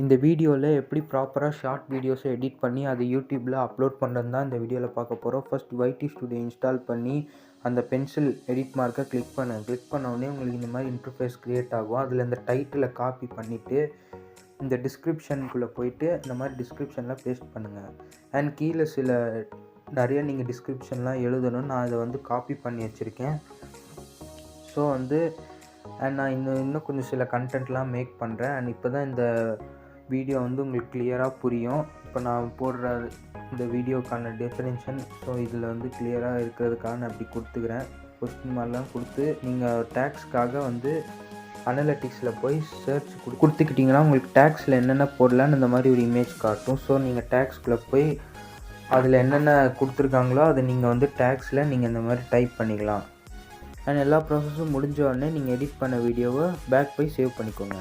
இந்த வீடியோவில் எப்படி ப்ராப்பராக ஷார்ட் வீடியோஸை எடிட் பண்ணி அதை யூடியூப்பில் அப்லோட் பண்ணுறது தான் இந்த வீடியோவில் பார்க்க போகிறோம். ஃபர்ஸ்ட் YT ஸ்டுடியோ இன்ஸ்டால் பண்ணி அந்த பென்சில் எடிட் மார்க்கை கிளிக் பண்ண உடனே உங்களுக்கு இந்த மாதிரி இன்டர்ஃபேஸ் க்ரியேட் ஆகும். அதில் இந்த டைட்டிலை காப்பி பண்ணிவிட்டு இந்த டிஸ்கிரிப்ஷனுக்குள்ளே போயிட்டு இந்த மாதிரி டிஸ்கிரிப்ஷனில் பேஸ்ட் பண்ணுங்கள். அண்ட் கீழே நிறைய நீங்கள் டிஸ்கிரிப்ஷன்லாம் எழுதணும். நான் அதை காப்பி பண்ணி வச்சுருக்கேன். ஸோ அண்ட் நான் இன்னும் கொஞ்சம் சில கண்டென்ட்லாம் மேக் பண்ணுறேன். அண்ட் இப்போ தான் இந்த வீடியோ உங்களுக்கு கிளியராக புரியும். இப்போ நான் போடுற இந்த வீடியோக்கான டெஃபினேஷன் இதில் கிளியராக இருக்கிறதுக்காக நான் இப்படி கொடுத்துக்கிறேன். கொஸ்டின் மாதிரிலாம் கொடுத்து நீங்கள் டேக்ஸ்க்காக அனலிட்டிக்ஸில் போய் சர்ச் கொடுத்துக்கிட்டிங்கன்னா உங்களுக்கு டேக்ஸில் என்னென்ன போடலான்னு இந்த மாதிரி ஒரு இமேஜ் காட்டும். ஸோ நீங்கள் டேக்ஸ்குள்ளே போய் அதில் என்னென்ன கொடுத்துருக்காங்களோ அதை நீங்கள் டேக்ஸில் நீங்கள் இந்த மாதிரி டைப் பண்ணிக்கலாம். அண்ட் எல்லா ப்ராசஸும் முடிஞ்ச உடனே நீங்கள் எடிட் பண்ண வீடியோவை பேக் போய் சேவ் பண்ணிக்கோங்க.